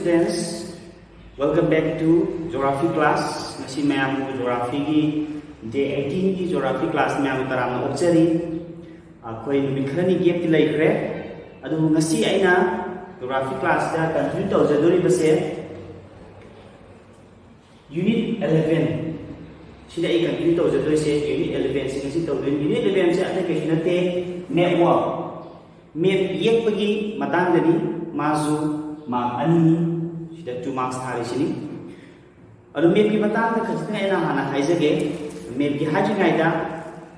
students, welcome back to geography class. Nasi mayam geography ki day 18 ki geography class mayam taram observe. Koi numikhrani gap tilai kre. Adu ngasi aina geography class da continue to jaduri base unit 11. Sida I continue to jaduri se unit 11 sing ngasi to unit 11 se ada question te network. Map yek pagi matang dari mazu mark ani sida 2 marks thari sini. Adu map ki matang da khajna ina hana haijage map ki hajingai da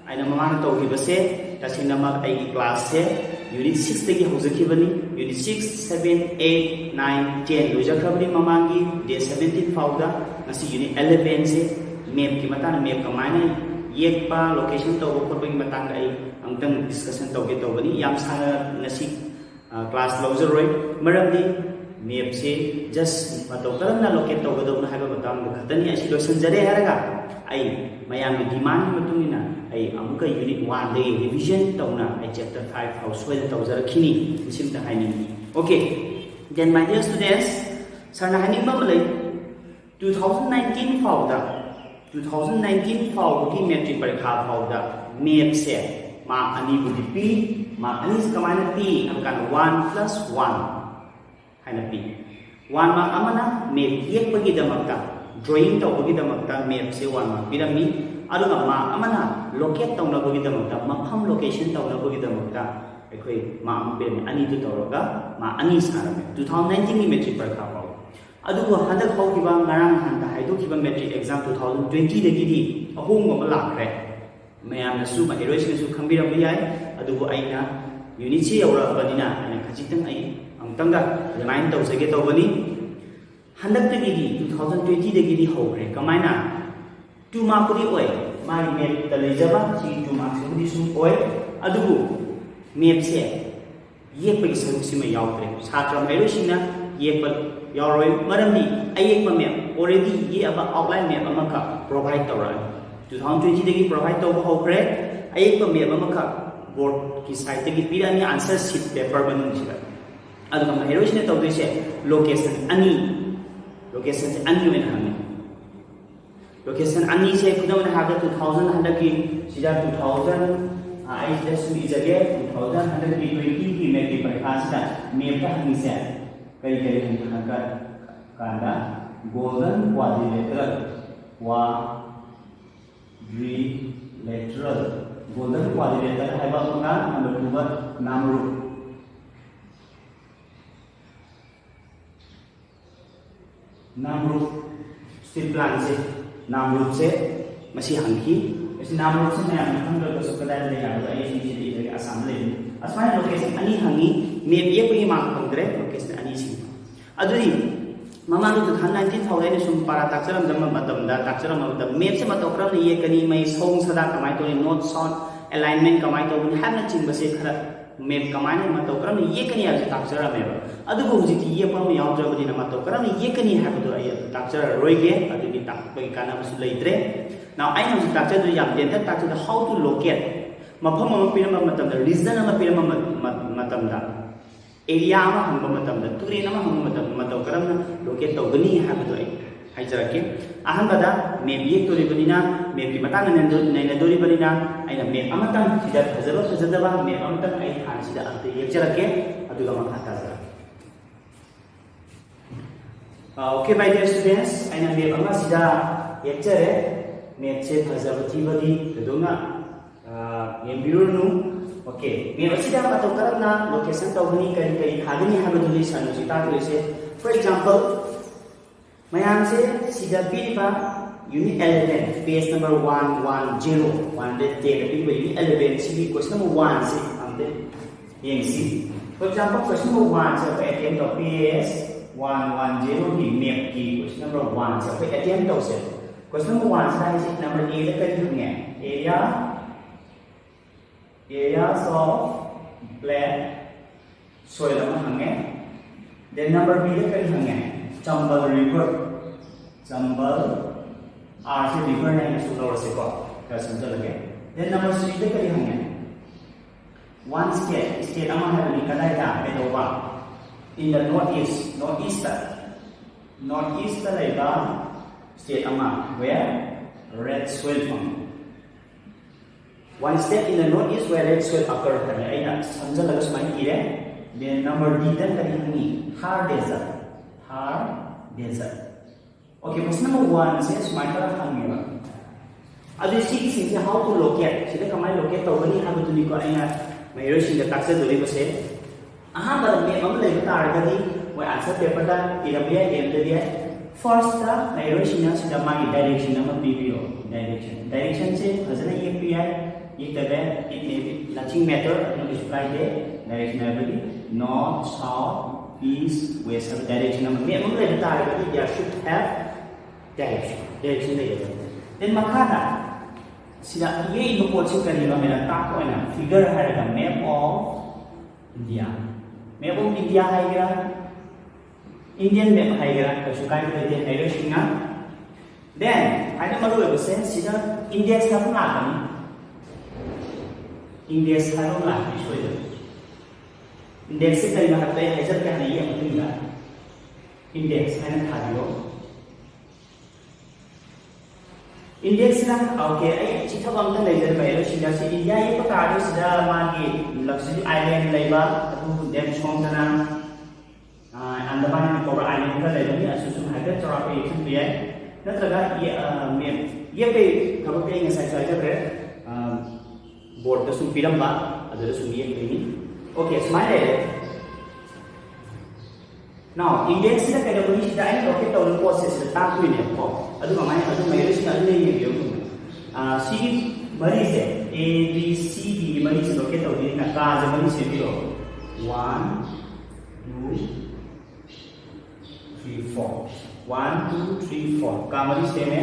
aina mamana to gi base tasina mak ai class se unit 6 tegi hojaki bani unit 6 7 8 9 10 lojakhabni mamangi day 17 fauda ngasi unit 11 se map ki matang map kamaina yek pa location to ko ping matang ai angtang discussion to ge to bani yam sana ngasi class lozeroi maramdi map se just pato karam na locate to go na haba matam khatani asi location jare haraga ai mayam ni demand matungina ai amuka unit 1 de revision to na ai chapter 5 how soil to jara khini sim ta haini. Okay, then my dear students sana hani ma malai 2019 fauda 2019 fauda ki metric parikha fauda map se ma ani budi p ma ani kamana p angkan 1 plus 1 haina p 1 ma amana map yek pagi damakta drawing to pagi damakta map se 1 ma pirami aduga ma amana locate to na pagi damakta mafam location to na pagi damakta ekhoi ma am ani tu toroga ma ani sarame 2019 ni metric parikha fau adugo hadak hau kiba ngarang handa haido kiba metric exam 2020 de gidi ahum ma lakre mayam na su ma erosion su khambira biyai adugo aina unit si aura banina ana khajitang ai amtanga remind to sege to bani handak de gidi 2020 de gidi hogre kamaina 2 mark puri oi mai map talejaba si 2 mark puri su oi adugo map se yek pagi saru si ma yaukre satra erosion na yek yauroi maramni ayek ma map already ye aba outline map amaka provide to ra 2020 degi provide to hokre ayek ma map amaka board ki site degi pirani answer sheet paper banung sila adu kam erosion to dise location ani men hame location ani se kudam na haga 2000 handa ki sida 2000 ai just mi jage 2000 handa ki 20 ki map ki parikha sida map ta hani se kai hanga kanda golden quadrilateral golden quadrilateral hai ba nga number namru steel plan se namru se masi hangki esi namru se na ham lo so kada le ya ba ai si di asam le asma location ani hangi map ye pagi ma khangre location ani si aduri mama lu 2019 thawai ne sum para takcharam dam matam da takcharam matam map se matokram ne ye kani mai song sada kamai to note short alignment kamai to bun hamna ching base khara map kamai ne matokram ne ye kani ya takcharam me adu ko hujiti ye pam yaw jabadi na matokram ne ye kani ha ko ay takchara roige adu ni tak pai kana musu leitre now I know takchara yam den ta takchara how to locate mafam ma pirama matam da region ma pirama matam da area ama hangba matam da turin ama hangba matam mataw karamna locate to gani ha ko ai haijarake ahan bada map ye to ribanina map ki matang na dori banina aina map amatam sida fajaba map amatam ai han sida ante yekjarake aduga ma khata ja okay my dear students aina map ama sida yekjare map se fajaba thibadi tadunga yembirunu. Okay, map sida mataw karamna location to gani kari khagani ha baduli sanu sita to se for example mayam se sida biba unit 11 page number 110 unit 11 sidi question number 1 se amde yeng si for example question number 1 se pa attempt to page 110 ki map ki question number 1 se pa attempt to se question number 1 sa is number a la kari hune areas of flat soil ama hange then number b la kari hange Chambal river r se river na su lor se ko ka samjha lage then number 3 la kari hange one state ama ha ni kadai da pedowa in the northeast North East ta laiba state ama where red soil found. One state in the North East where red soil occurred kani aina samjalaga sumai ire. Then number D then kani hani Thar Desert. Thar Desert. Okay, question number 1 says sumai tara hangiba. Adu si ki how to locate. Sida kamai locate tawani habutuni ko aina mayro singa taksa dole base. Aha bar me am lai taragadi why answer paper da iramya emdadia first ta mayro singa sida magi direction nama bibio direction se fazana API itabe it nothing matter no display de direction ability north south east west direction nama me am lai taragadi there should have direction de then makana sida ye no coaching kari ba mera ta ko na figure ha map of India. Map of India hai Indian map hai so kai ko de hai singa. Then I don't know sense sida index ha na kan index ha no la so index se kai ma ha tai hai jar ka ni ya mutin ga index ha na tha index na okay ai chi thabam ta lai jar bai lo sida si India ye ko ta do sida ma gi luxury island laiba atu dem song na Andaman and Nicobar Island ka lai ni asu ha ga tra pe chu bi na traga ye pe thab pe ngai sai sai jar board ta su piram ba adu su ye pe ni okay smile now index na ka do ni sida ai rocket to process ta tu ni ko adu ma mai adu mai ri sina ni ye yo C mari se A B C D mari se rocket to ni na ka je mari se bi ro 1 2 3 4 1 2 3 4 ka mari se me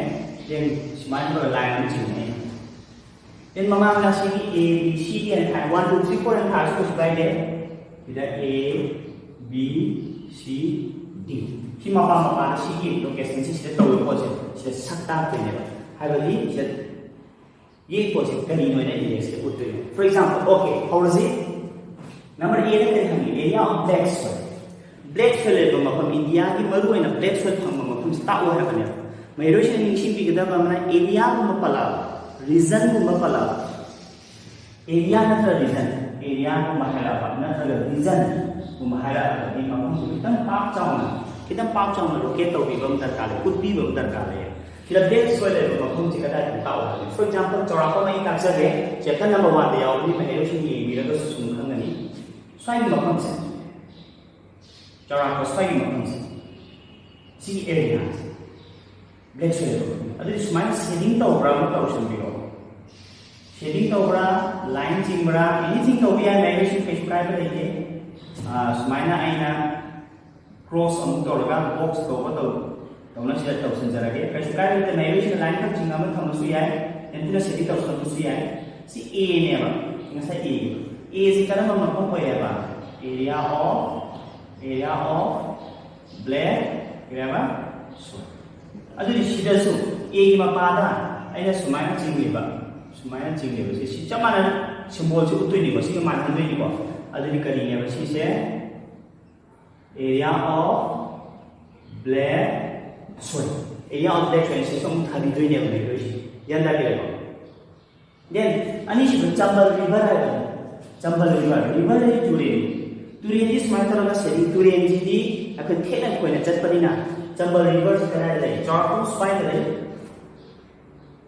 then smile ro line am chi ni then mama na si A B C D and 1 2 3 4 and 5 so by there ida A B C D khi mà bạn suy nghĩ được cái sinh sẽ đầu của chị sẽ sắc ta về này hay là lý sẽ ý của chị cái gì nói này thì sẽ bút tuyệt. For example, okay, how is it? Number A là cái hàng area of black soil. Black soil là một phần India cái mới rồi là black soil thằng mà không tạo ra cái này. Mấy đôi khi mình xin bị cái đó mà area của một pala, region của một pala. Area là cái region, area của một hai là nó là region của một hai là thì mà không chúng ta pháp trong kita pam trong locate to bibam darkar le could be bibam darkar le kila black soil le ma khum chi kada ta taw for example chora ko mai capture le chapter number 1 de yaw ni ma hero shin ni bi la ko sum khang ni swai ma khum se chora ko swai ma khum se si area black soil adu smile shading to bra ma taw sum bi ro shading to bra line ching bra anything to be a navigation prescribe le ke smile na aina cross on to laga box to ba to na sila to sen jara ke kai kai te navigation line ka chinga ma tham su yai entina city to su yai si A ne ba nga sa A si kana ma ko ko ya ba area of black ya ba so adu ni sida su A ma pa da ai na sumai na ching ba si chama na symbol chu utui ni ba si ma han ni ba adu ni kari ne ba si se area of black soil. Area of black soil is some thirty three never negotiate. Yanda kira. Then, ani si Chambal River hai. Chambal River is Turin. Turin is matter of city. Turin city. Akan thela ko na chat padina. Chambal River is kana lai. Chorpu spine lai.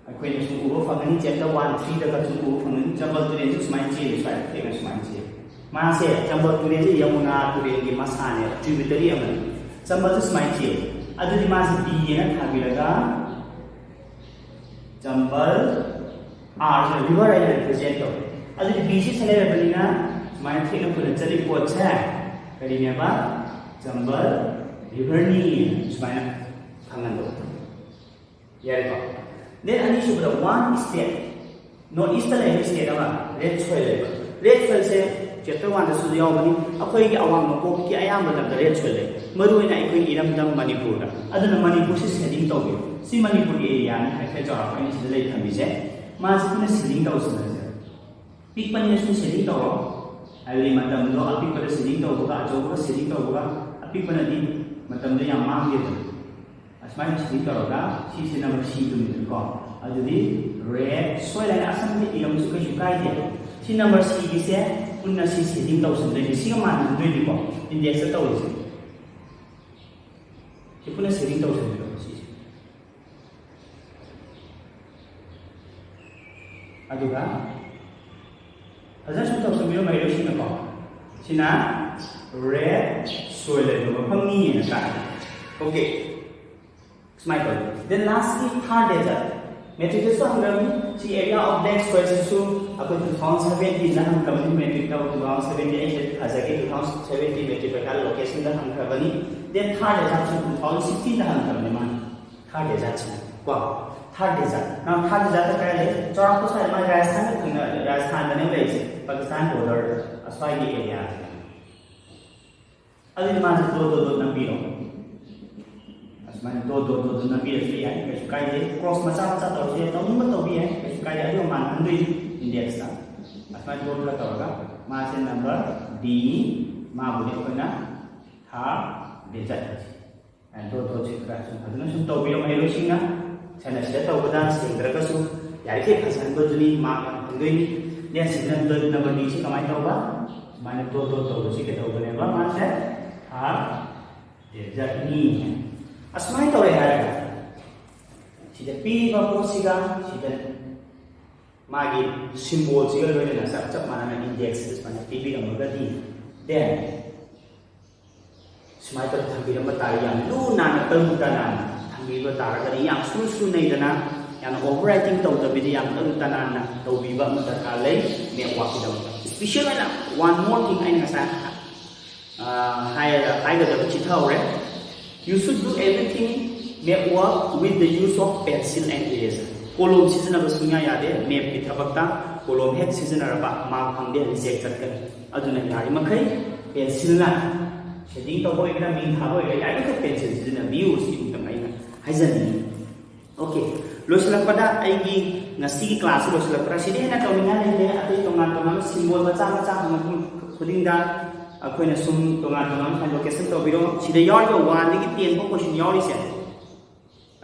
Aku ni sungguh fangani chapter 1 3 dapat sungguh fangani Chambal Turin is main ciri. Saya tengah main ciri. Masih Chambal Turin itu Yamuna Turin di masanya tributary aman. Chambal itu semai cie. Ada di masih di yang kami laga. Chambal river ada represent. Ada di BC saya belinya semai cie nak pun jadi buat saya. Kalinya apa? Chambal river ni semai nak kangen tu. Ya itu. Then ani sudah one state. North East lah state apa? Red soil. Red soil saya chapter 1 da su yaw mani akhoi gi awang ma ko ki ayam ba da red soil le maru ina akhoi iram dam Manipur da aduna Manipur si setting to ge si Manipur area ni ha kha jara ko ni si lai thami je ma si kuna setting to su na pik pan ni su setting to ali matam do api pa setting to ga jo ga setting to ga api pan di matam do yang ma ge asmai sini toroga si number C tu ni ko adudi red soil and asam ni ilom suka sukai dia si number C ki se punna si setting tau sen ni si ma ni ni ko index tau ni si punna setting tau sen ni si aduga azan tau sen mi mai lo si na ko sina red soil and mafam ni na ka okay smile. Then lastly, third desert. Metric so हम लोग सी area of that square so आपको 2017 ना हम कभी metric का 2017 ऐसे के 2017 metric का location ना हम कभी then third desert 2016 ना हम कभी मान third desert क्या third desert now third desert का है चौड़ा को साइड में राजस्थान बने हुए हैं पाकिस्तान border अस्वाई area अभी मान दो नंबी लो mana do nabi asli ya ke sukai de cross macha to je to mun to bi hai ke sukai adu man handui index ta asma do ka to ga ma se number d ma bu de kana tha de ja and do je ka sun aduna sun to bi mai lo singa sana sida to ga sing dra ka su ya ke phasan go juni ma handui ni ne sin do number d se kamai to ba mana do se ke to ga ne ba ma se tha de ja ni asmai tau ya ada sida pi ba po siga sida magi symbol siga lo na sak chap mana na index is mana pi bi ang magadi then asmai tau thambi ram ta yang lu na na tung ta na thambi ba ta ra ni yang su nei da na yang overwriting tau ta bi yang tung ta na tau bi ba ma ta ka lai me wa ki dau special na one more thing ai na sa hai ga da chi thau re. You should do everything map work with the use of pencil and eraser. Kolom season of sunya yade map ki thabakta kolom head season araba ma phangde reject chakkan aduna yari makai pencil na shading to boy gra min thabo ya yari ka pencil season views in tamai na haizani okay loslak pada ai gi ngasi class loslak pra sidi na tawninga le atai tongan symbol macha hang khudingda अखोइना sum तोंगा location तौबिरो सिदा याव 1 दगी 10 फो question यावरिसे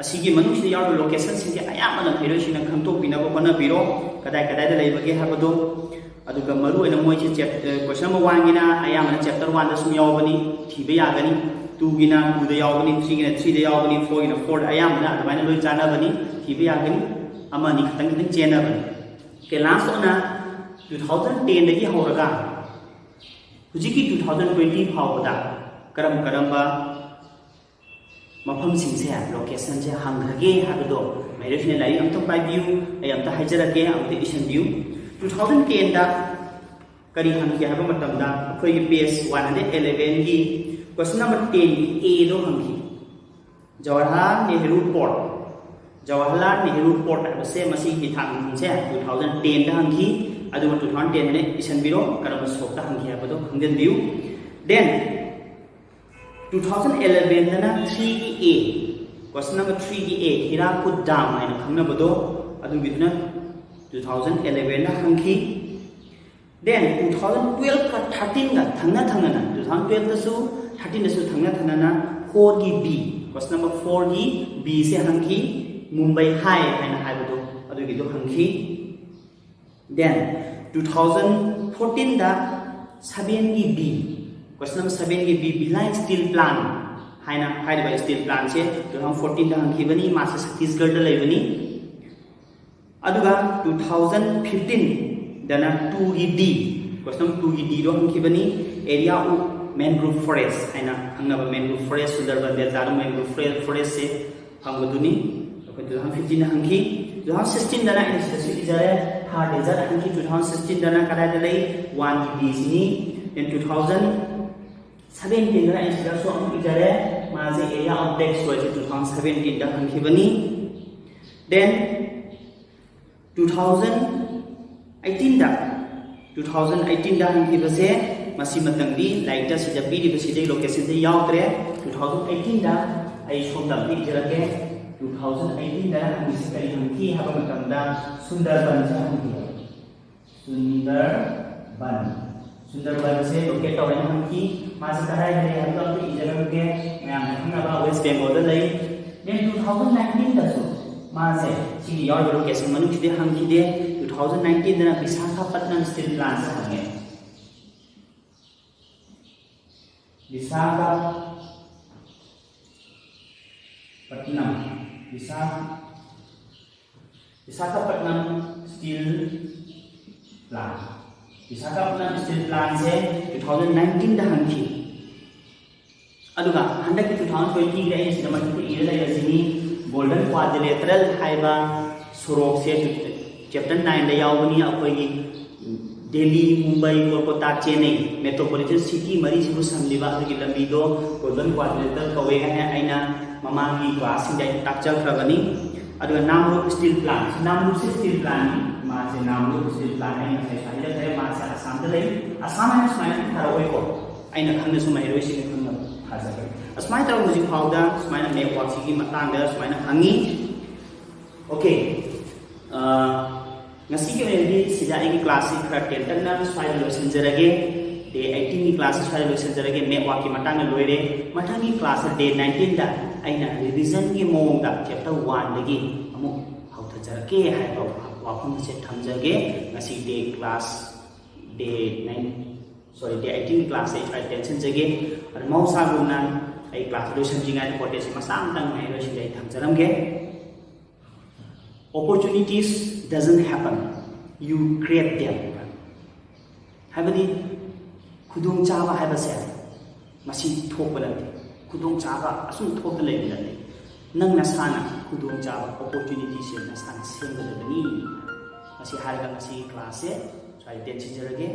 असिगी Manu सिदा याव location सिंगे अयामना फेरो सिना खंतोबिनाबो होनाबिरो कदाय कदाय दा लेबगे हाबदो अदुगा मरु एना मोइसे chapter question number 1 गिना अयामना chapter 1 दा सुम यावबनी थिबे यागनी 2 गिना 2 दा यावबनी 3 गिना 3 दा यावबनी 4 गिना 4 दा अयामना अदमाइना लोइ जानाबनी थिबे यागनी अमानि खतंग खतंग चेनाबनी के लास्ट ओना 2010 दगी होरगा हुजिकी 2020 फावदा करम मफम सिंसे लोकेशन से हंगगे हाबदो मेरेफने लाई अमतो पाइबियु आई अमता हाइजरके अमते इशन बियु 2010 दा करी हंगे हाबा मतमदा अखोई पेज 111 की क्वेश्चन नंबर 10 ए दो हंगी जवाहरलाल नेहरू पोर्ट से मसी की थांगसे 2010 दा हंगी अदु 2010 ने इशन बिरो करम सोक्ता हंगी हाबदो हंगन बियु then 2011 na 3A question number 3A Hirakud Dam aina khangna bodo adu bidna 2011 na hangki then 2012 ka 13 ga thangna na 2012 da su 13 da su thangna na 4 gi B question number 4 gi B se hangki Mumbai High aina haibodo adu gi do hangki then 2014 da 7 gi B question number 7 की Bhilai steel plant हाइना हाइबा steel plant से 2014 दा हंखिबनी मासे छत्तीसगढ़ दा लेबनी अदुगा 2015 दना 2 की D question 2 की D रो हंखिबनी एरिया ऑफ मैंग्रोव फॉरेस्ट हाइना हंगना मैंग्रोव फॉरेस्ट सुंदरबन डेल्टा रो मैंग्रोव फॉरेस्ट से हंगदुनी 2015 दा हंखि 2016 दना इंस्टीट्यूट इजारे थर्ड इजार हंखि 2016 दना कदा दले 1 की D सिनी in 2017 रा इंस्टीट्यूट सो हम इजारे माजे एरिया ऑफ टेक्स्ट was 2017 दा हंखिबनी then 2018 दा हंखिबसे मसी मतंगी लाइक दा सिदा पीडी बसिदे लोकेशन दे यावत्रे 2018 दा आई सोमदा इजरके 2018 दा हंखि करी हंखि हाबा मतंदा सुंदरबन से हंखि सुंदरबन से लोकेट तौर हंखि मासे कदाय दे हंखि इजरके मैम हंगबा वेस्ट बेंगल दा लई then 2019 dasu maase si yor location manu chide hangkide 2019 dana Visakhapatnam steel plant sa hange Visakhapatnam steel plant Visakhapatnam steel plant se 2019 da hangki aduga handak 2020 ga is dama ki ira ya sini golden quadrilateral haiba surok se chapter 9 da yawani akoi Delhi Mumbai Kolkata Chennai metropolitan city mari sibu samliba agi lambi do golden quadrilateral kawe ga ha aina mamagi class dai takchal kragani aduga namru steel plant namru steel plant ma se namru steel plant ai sai sai da sai ma se asam da lai asam ai smai thara oi ko aina khangna sumai roi sing khangna haja asmai taw music phawda smai na network sigi matang da smai na hangi okay ngasi ke ni sida ai class khra 10 tak na smai lo senjarage day 18 ni class smai lo senjarage network ki matang na loire mathangi class day 19 da aina revision ki mong da chapter 1 lagi amu hauthajake hai ba wafum se thamjage ngasi day class day 9 sorry day 18 class ai attention jage ar mausa guna ai class lo senjinga potes masang tang ai lo sidai thamjaram ge opportunities doesn't happen you create them habadi khudung chaba haba se masi thokbala khudung chaba asum thokda leina nang nasana khudung chaba opportunity se nasana sengda bani masi harga masi class se try attention jarage